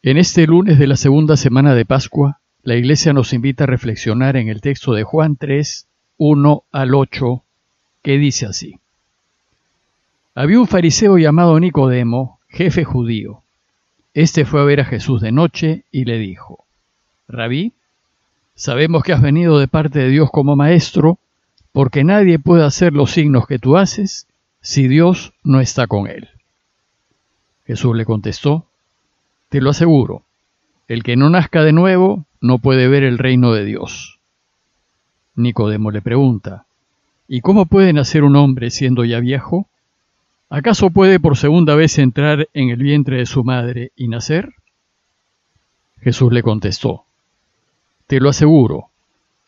En este lunes de la segunda semana de Pascua, la Iglesia nos invita a reflexionar en el texto de Juan 3, 1 al 8, que dice así. Había un fariseo llamado Nicodemo, jefe judío. Este fue a ver a Jesús de noche y le dijo, Rabí, sabemos que has venido de parte de Dios como maestro, porque nadie puede hacer los signos que tú haces si Dios no está con él. Jesús le contestó, te lo aseguro, el que no nazca de nuevo no puede ver el reino de Dios. Nicodemo le pregunta, ¿y cómo puede nacer un hombre siendo ya viejo? ¿Acaso puede por segunda vez entrar en el vientre de su madre y nacer? Jesús le contestó, te lo aseguro,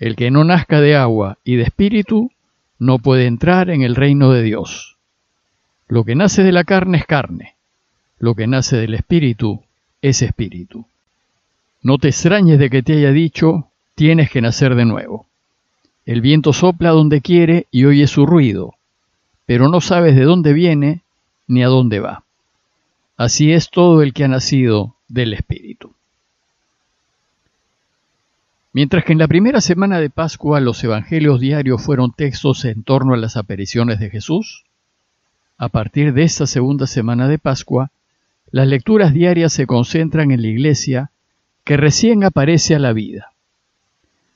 el que no nazca de agua y de espíritu no puede entrar en el reino de Dios. Lo que nace de la carne es carne, lo que nace del espíritu es espíritu. No te extrañes de que te haya dicho, tienes que nacer de nuevo. El viento sopla donde quiere y oyes su ruido, pero no sabes de dónde viene ni a dónde va. Así es todo el que ha nacido del Espíritu. Mientras que en la primera semana de Pascua los evangelios diarios fueron textos en torno a las apariciones de Jesús, a partir de esta segunda semana de Pascua, las lecturas diarias se concentran en la Iglesia que recién aparece a la vida.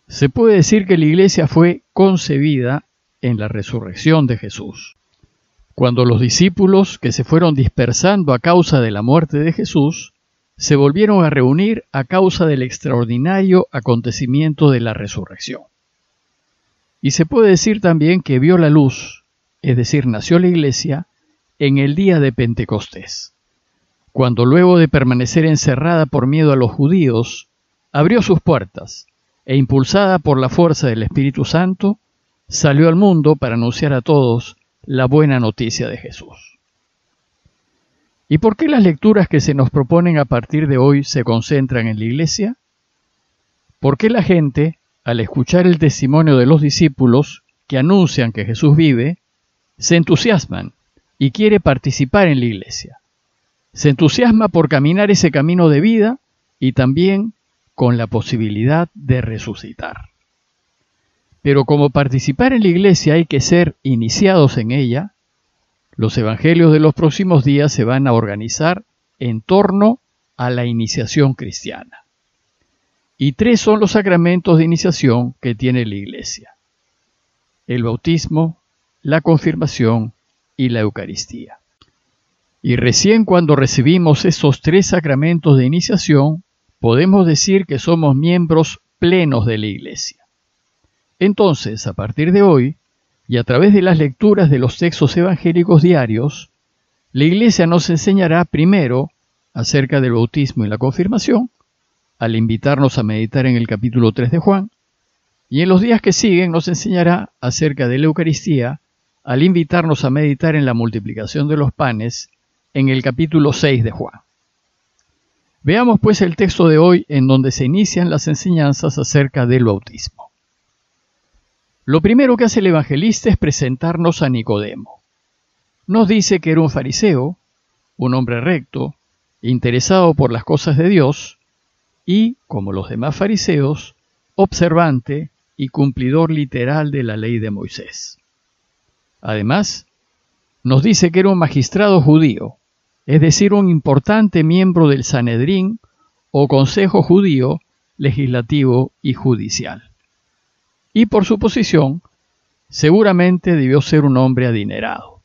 Se puede decir que la Iglesia fue concebida en la resurrección de Jesús. Cuando los discípulos, que se fueron dispersando a causa de la muerte de Jesús, se volvieron a reunir a causa del extraordinario acontecimiento de la resurrección. Y se puede decir también que vio la luz, es decir, nació la Iglesia, en el día de Pentecostés, cuando luego de permanecer encerrada por miedo a los judíos, abrió sus puertas e impulsada por la fuerza del Espíritu Santo, salió al mundo para anunciar a todos la buena noticia de Jesús. ¿Y por qué las lecturas que se nos proponen a partir de hoy se concentran en la Iglesia? ¿Por qué la gente, al escuchar el testimonio de los discípulos que anuncian que Jesús vive, se entusiasman y quiere participar en la Iglesia? Se entusiasma por caminar ese camino de vida y también con la posibilidad de resucitar. Pero como participar en la Iglesia hay que ser iniciados en ella, los evangelios de los próximos días se van a organizar en torno a la iniciación cristiana. Y 3 son los sacramentos de iniciación que tiene la Iglesia: el bautismo, la confirmación y la Eucaristía. Y recién cuando recibimos esos 3 sacramentos de iniciación, podemos decir que somos miembros plenos de la Iglesia. Entonces, a partir de hoy, y a través de las lecturas de los textos evangélicos diarios, la Iglesia nos enseñará primero acerca del bautismo y la confirmación, al invitarnos a meditar en el capítulo 3 de Juan, y en los días que siguen nos enseñará acerca de la Eucaristía, al invitarnos a meditar en la multiplicación de los panes, en el capítulo 6 de Juan. Veamos pues el texto de hoy en donde se inician las enseñanzas acerca del bautismo. Lo primero que hace el evangelista es presentarnos a Nicodemo. Nos dice que era un fariseo, un hombre recto, interesado por las cosas de Dios y, como los demás fariseos, observante y cumplidor literal de la ley de Moisés. Además, nos dice que era un magistrado judío, es decir, un importante miembro del Sanedrín o Consejo Judío, legislativo y judicial. Y por su posición, seguramente debió ser un hombre adinerado.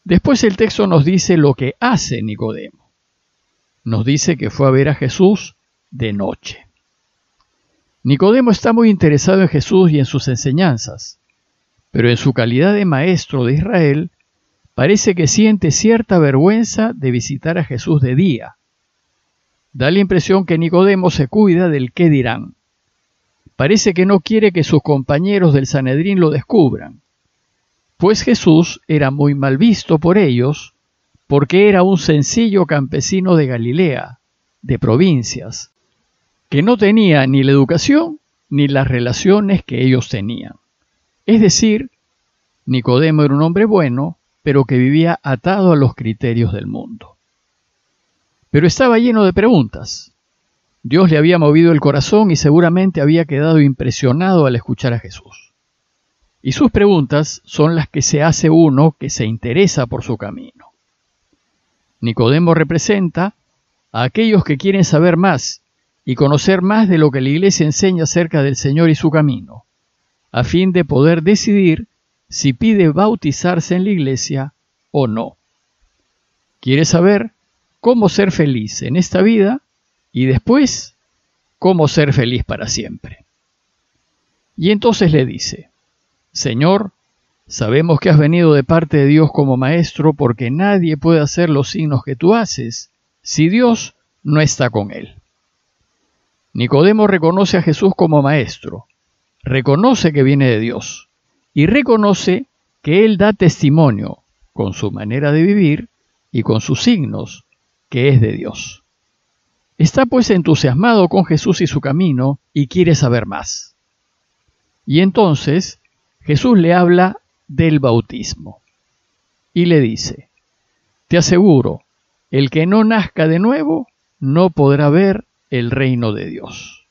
Después el texto nos dice lo que hace Nicodemo. Nos dice que fue a ver a Jesús de noche. Nicodemo está muy interesado en Jesús y en sus enseñanzas, pero en su calidad de maestro de Israel, parece que siente cierta vergüenza de visitar a Jesús de día. Da la impresión que Nicodemo se cuida del qué dirán. Parece que no quiere que sus compañeros del Sanedrín lo descubran, pues Jesús era muy mal visto por ellos, porque era un sencillo campesino de Galilea, de provincias, que no tenía ni la educación ni las relaciones que ellos tenían. Es decir, Nicodemo era un hombre bueno, pero que vivía atado a los criterios del mundo. pero estaba lleno de preguntas. Dios le había movido el corazón y seguramente había quedado impresionado al escuchar a Jesús. Y sus preguntas son las que se hace uno que se interesa por su camino. Nicodemo representa a aquellos que quieren saber más y conocer más de lo que la Iglesia enseña acerca del Señor y su camino, a fin de poder decidir si pide bautizarse en la Iglesia o no. Quiere saber cómo ser feliz en esta vida y después cómo ser feliz para siempre. Y entonces le dice: Señor, sabemos que has venido de parte de Dios como maestro, porque nadie puede hacer los signos que tú haces si Dios no está con él. Nicodemo reconoce a Jesús como maestro, reconoce que viene de Dios y reconoce que él da testimonio con su manera de vivir y con sus signos que es de Dios. Está pues entusiasmado con Jesús y su camino y quiere saber más. Y entonces Jesús le habla del bautismo y le dice: te aseguro, el que no nazca de nuevo no podrá ver el reino de Dios.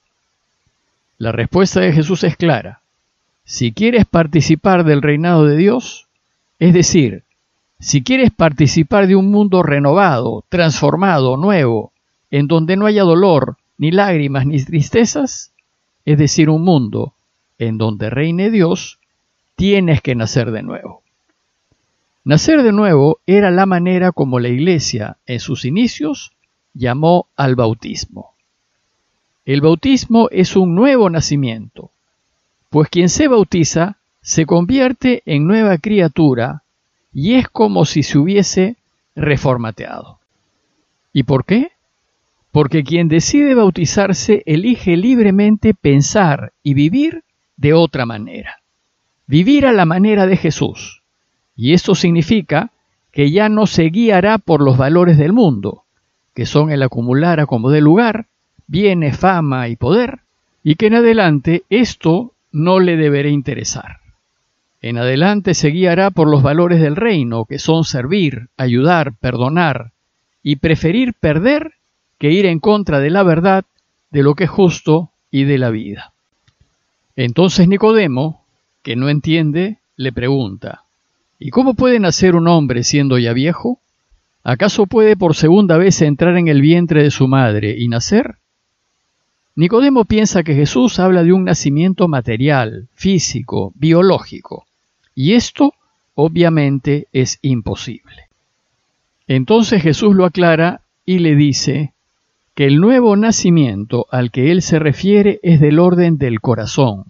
La respuesta de Jesús es clara. Si quieres participar del reinado de Dios, es decir, si quieres participar de un mundo renovado, transformado, nuevo, en donde no haya dolor, ni lágrimas, ni tristezas, es decir, un mundo en donde reine Dios, tienes que nacer de nuevo. Nacer de nuevo era la manera como la Iglesia, en sus inicios, llamó al bautismo. El bautismo es un nuevo nacimiento, pues quien se bautiza se convierte en nueva criatura y es como si se hubiese reformateado. ¿Y por qué? Porque quien decide bautizarse elige libremente pensar y vivir de otra manera. Vivir a la manera de Jesús. Y esto significa que ya no se guiará por los valores del mundo, que son el acumular a como dé lugar, bienes, fama y poder, y que en adelante esto no le deberá interesar. En adelante se guiará por los valores del reino, que son servir, ayudar, perdonar, y preferir perder que ir en contra de la verdad, de lo que es justo y de la vida. Entonces Nicodemo, que no entiende, le pregunta: ¿y cómo puede nacer un hombre siendo ya viejo? ¿Acaso puede por segunda vez entrar en el vientre de su madre y nacer? Nicodemo piensa que Jesús habla de un nacimiento material, físico, biológico, y esto obviamente es imposible. Entonces Jesús lo aclara y le dice que el nuevo nacimiento al que él se refiere es del orden del corazón,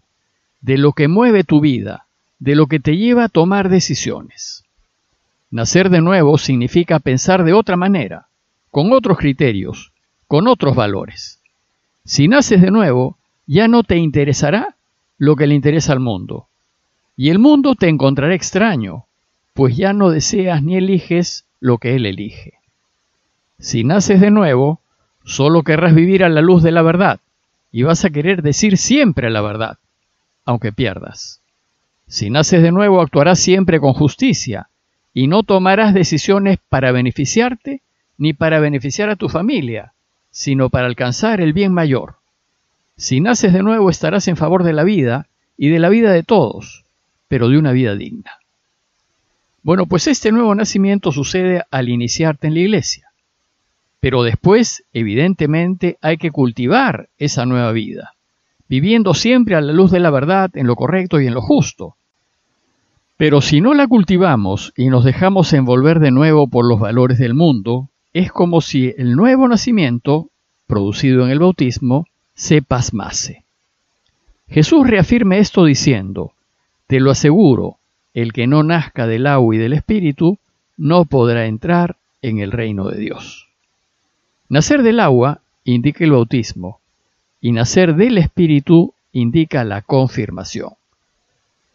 de lo que mueve tu vida, de lo que te lleva a tomar decisiones. Nacer de nuevo significa pensar de otra manera, con otros criterios, con otros valores. Si naces de nuevo, ya no te interesará lo que le interesa al mundo. Y el mundo te encontrará extraño, pues ya no deseas ni eliges lo que él elige. Si naces de nuevo, solo querrás vivir a la luz de la verdad, y vas a querer decir siempre la verdad, aunque pierdas. Si naces de nuevo, actuarás siempre con justicia, y no tomarás decisiones para beneficiarte ni para beneficiar a tu familia, sino para alcanzar el bien mayor. Si naces de nuevo, estarás en favor de la vida y de la vida de todos, pero de una vida digna. Bueno, pues este nuevo nacimiento sucede al iniciarte en la iglesia, pero después, evidentemente, hay que cultivar esa nueva vida, viviendo siempre a la luz de la verdad, en lo correcto y en lo justo. Pero si no la cultivamos y nos dejamos envolver de nuevo por los valores del mundo, es como si el nuevo nacimiento, producido en el bautismo, se pasmase. Jesús reafirma esto diciendo: te lo aseguro, el que no nazca del agua y del Espíritu no podrá entrar en el reino de Dios. Nacer del agua indica el bautismo, y nacer del Espíritu indica la confirmación.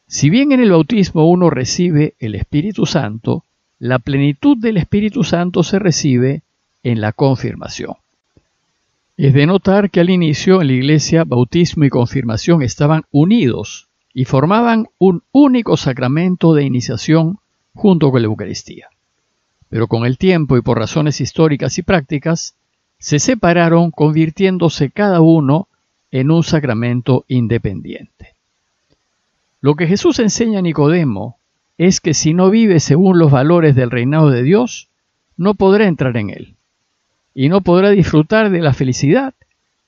Si bien en el bautismo uno recibe el Espíritu Santo, la plenitud del Espíritu Santo se recibe en la confirmación. Es de notar que al inicio en la iglesia bautismo y confirmación estaban unidos y formaban un único sacramento de iniciación junto con la Eucaristía. Pero con el tiempo y por razones históricas y prácticas, se separaron, convirtiéndose cada uno en un sacramento independiente. Lo que Jesús enseña a Nicodemo es que si no vive según los valores del reinado de Dios, no podrá entrar en él, y no podrá disfrutar de la felicidad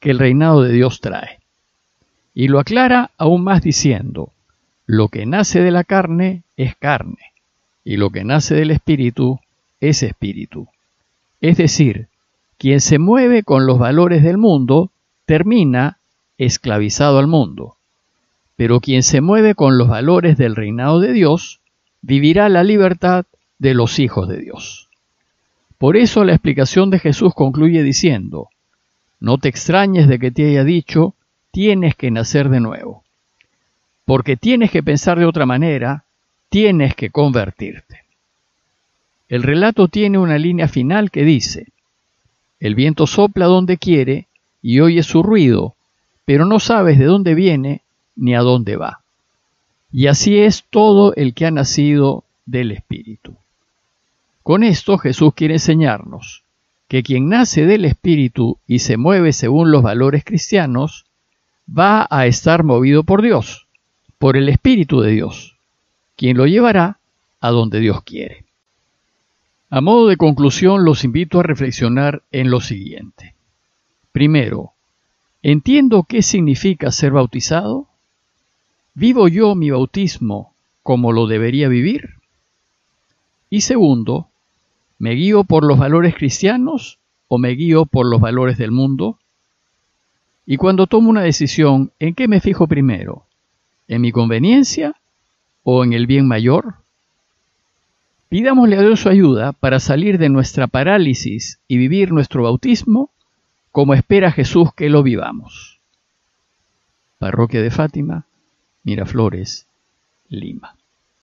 que el reinado de Dios trae. Y lo aclara aún más diciendo: lo que nace de la carne es carne, y lo que nace del espíritu es espíritu. Es decir, quien se mueve con los valores del mundo termina esclavizado al mundo, pero quien se mueve con los valores del reinado de Dios vivirá la libertad de los hijos de Dios. Por eso la explicación de Jesús concluye diciendo: no te extrañes de que te haya dicho, tienes que nacer de nuevo, porque tienes que pensar de otra manera, tienes que convertirte. El relato tiene una línea final que dice: el viento sopla donde quiere y oyes su ruido, pero no sabes de dónde viene ni a dónde va. Y así es todo el que ha nacido del Espíritu. Con esto Jesús quiere enseñarnos que quien nace del Espíritu y se mueve según los valores cristianos, va a estar movido por Dios, por el Espíritu de Dios, quien lo llevará a donde Dios quiere. A modo de conclusión, los invito a reflexionar en lo siguiente. Primero, ¿entiendo qué significa ser bautizado? ¿Vivo yo mi bautismo como lo debería vivir? Y segundo, ¿me guío por los valores cristianos o me guío por los valores del mundo? Y cuando tomo una decisión, ¿en qué me fijo primero? ¿En mi conveniencia o en el bien mayor? Pidámosle a Dios su ayuda para salir de nuestra parálisis y vivir nuestro bautismo como espera Jesús que lo vivamos. Parroquia de Fátima, Miraflores, Lima.